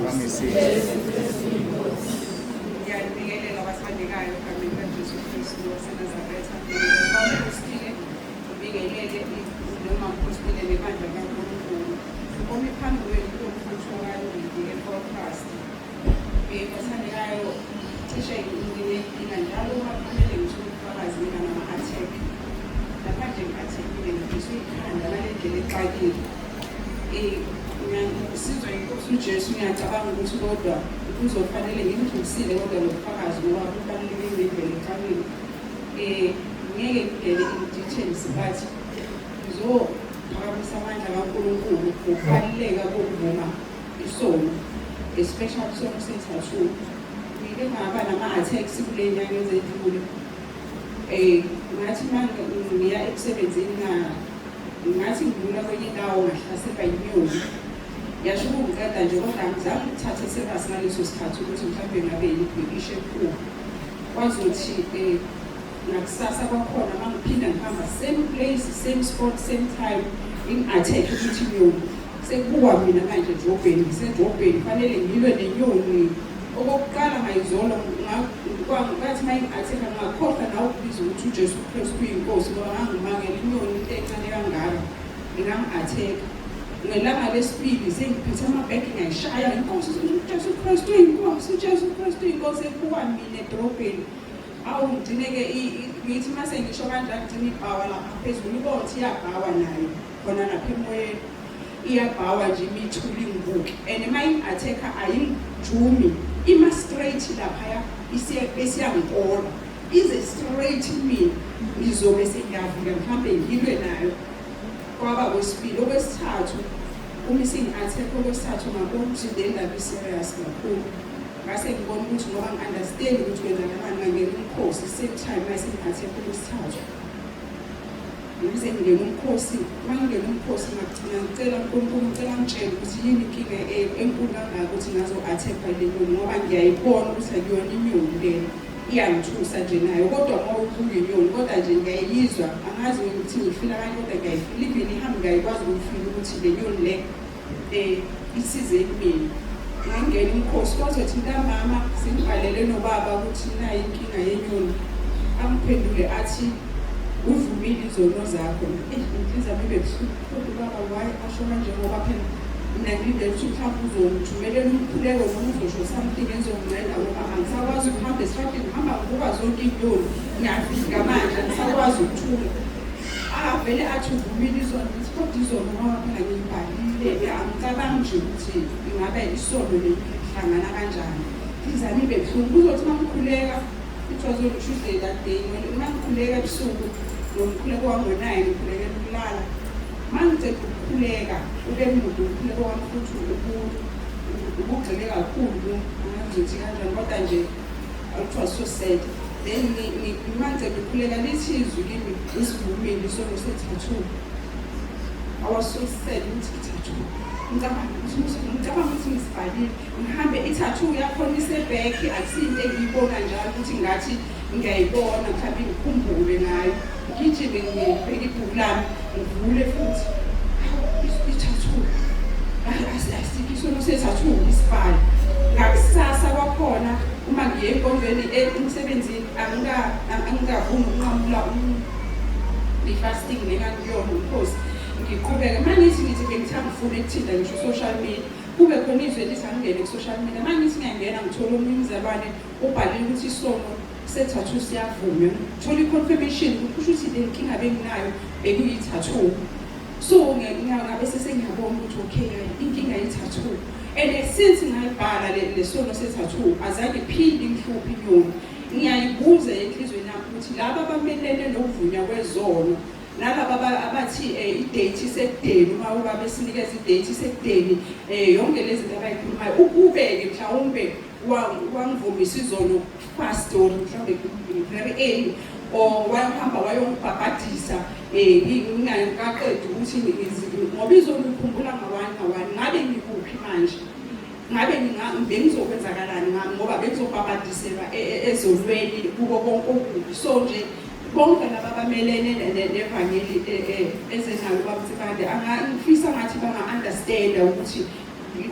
Inkosi. Ngiyabingelela abathandekayo egameni kaJesu Kristu waseNazaretha. Ngibingelele ubingelele noma uphostile nebandla kaNkulunkulu. Omi phambi kwenu kumfutho kaNdidi e-podcast. Bathandekayo, cishe nginenkinga njalo uma kufanele ngithole ubufakazi mina nama-attack. Lapha nje ngi-attack-ile ngiphiswe ikhanda ngale ndlela exakile. Usizwa inkosi uJesu, ngiyacabanga ukuthi kodwa kuzofanele ngimthulisile kodwa lobufakazi ngoba kufanele ngendlela exakile. Ngeke ngidele in-details but ngizophakamisa amandla kaNkulunkulu ngokubaluleka kokuvuma isono, especially isono se-tattoo. Ngike ngaba nama-attacks kule nyanga ezedlule. Ngathi manje ngiya emsebenzini ngathi ngidlula kwenye indawo ngahlaselwa yinyoni. Yasho ukungiceda nje kodwa ngizama ukuthatha serious ngaleso sikhathi ukuthi mhlawumbe ngabe yibhekishe enkulu. Kwazothi ngakusasa kwakhona uma ngiphinda ngihamba same place, same spot, same time, in-attack ukuthi inyoni. Sekubuka mina manje edrobheni, ngisedrobheni, kufanele ngilwe nenyoni. Okokuqala ngayizolo ngathi uma in-attack ngakhohlwa nawe ukubiza ukuthi uJesu Kristu uyinkosi ngoba ngangimangela inyoni into encane kangaka ingangi-attack. Ngelanga lesibili sengiphethe amabhegi ngayishaya inkosi uJesu Kristu uyinkosi, uJesu Kristu uyinkosi, ekubuka mina edrobheni. Awu ngigcine-ke ngithi uma sengisho kanjani ngigcine ibhawa lapha phezulu, ibona ukuthi iyabhawa nayo khona lapha emoyeni. Iyabhawa nje imithuli ingibuke and uma in-attack-a ayingijumi, ima straight laphaya isiyangikona, ize straight mina ngizobe sengiyavika mhlawumbe ngilwe nayo. Kwaba kwesibili. Okwesithathu uma isingi-attack, okwesithathu ngabona ukuthi le ndaba i-serious kakhulu. Ngase ngibona ukuthi ngoba ngi-understand ukuthi kwenzakalani ngangena umkhosi same time uma isingi-attack okwesithathu. Ngize ngingena umkhosi, uma ngingena umkhosi ngicela uNkulunkulu, ngicela ngitshele ukuthi yini inkinga enkulu kangaka ukuthi ngazo-attack-wa le nyoni ngoba ngiyayibona ukuthi akuyona inyoni lena, iyangithusa nje nayo kodwa ngoba ubuka inyoni kodwa nje ngiyayizwa, angazi ukuthi ngifila kanye kodwa ngiyayifila, even ihambe ngiyayikwazi ukuyifila ukuthi le nyoni le isize kumina. Ngangena umkhosi kwazothi ntambama sengibhalele nobaba ukuthi nayi inkinga yenyoni. Angiphendule athi uvumile izono zakho. Inhliziyo yami ibebuhlungu kodwa ubaba why asho kanje ngoba phela mina ngilindele ukuthi mhlawumbe uzongithumelela umkhuleko noma uzosho something enizonginceda ngoba angisakwazi ukuhamba esitradini, ngihamba ngibuka zonke iy'nyoni, ngiyafika manje angisakwazi ukuthula. Vele athi uvumile izono, ngithi kodwa izono ngoba phela ngiyibhalile, angicabangi nje ukuthi ingabe isono lihlangana kanjani. Inhliziyo yami ibebuhlungu kuzothi uma ngikhuleka, it was on Tuesday that day, uma ngikhuleka ebusuku nomkhuleko wami ngo-9 ngikhulekela ukulala. Uma ngiceda ukukhuleka ube mude umkhuleko wami futhi ubugxile kakhulu, angazi ukuthi kanjani kodwa nje it was so sad. Then uma ngiceda ukukhuleka lithi izwi kimi usivumile isono se-tattoo. I was so sad ukuthi i-tattoo ngicabanga ukuthi ngisibhalile, ngihambe i-tattoo yakhona isebhekhi, akusiyinto engiyibona njalo ukuthi ngathi ngiyayibona mhlawumbe ngikhumbule ngayo. Ngijime ngibheke ibhuku lami ngivule futhi i-tattoo, asikho isono se-tattoo isibhale. Ngakusasa kwakhona uma ngiye enkonzweni emsebenzini angingavumi ukunqamula i-fasting nekangiyona umkhosi. Ngiqhubeka mangithi bengithanda ufuna ekuthinta ngisho social media, kube khona izwe lithi angingene ku-social media. Mangithi ngiyangena ngithola omunye umzalwane ubhalile ukuthi isono se-tattoo siyavunywa, ngithola i-confirmation kusho ukuthi le nkinga benginayo bekuyi-tattoo. So ngabe sesengiyabona ukuthi okay, inkinga yi-tattoo. And since ngayibhala le sono se-tattoo azange phinde ngihluphe inyoni. Ngiyayibuza enhlizweni yami ukuthi laba abamelene nokuvunywa kwezono nalaba abathi i-date isekudeni, uma uba besinikeza i-date isekudeni, yonke lezi zinto abayikhulumayo ukubeke mhlawumbe wangivumisa izono fast or mhlawumbe very early or wahamba wayongibhabhadisa ngingakaqedi ukuthi ngoba izono ngikhumbula ngawani ngabe ngikuphi manje, ngabe bengizokwenzakalani ngami ngoba bengizobhabhadiselwa ezolweni kuko konke okubi. So nje bonke laba abamelene nevangeli ezenayo babusibande angifisa ngathi banga-understanda ukuthi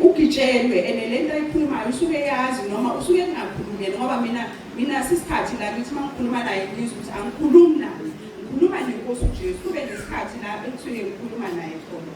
ugitshelwe and le nto ayikhulumayo usuke yazi noma usuke engakhulumi yena ngoba mina sisikhathi la ngithi mangikhuluma naye ngizwe ukuthi angikhulumi naye ngikhuluma nenkosi uJesu kube nesikhathi la ekusuke ngikhuluma naye khona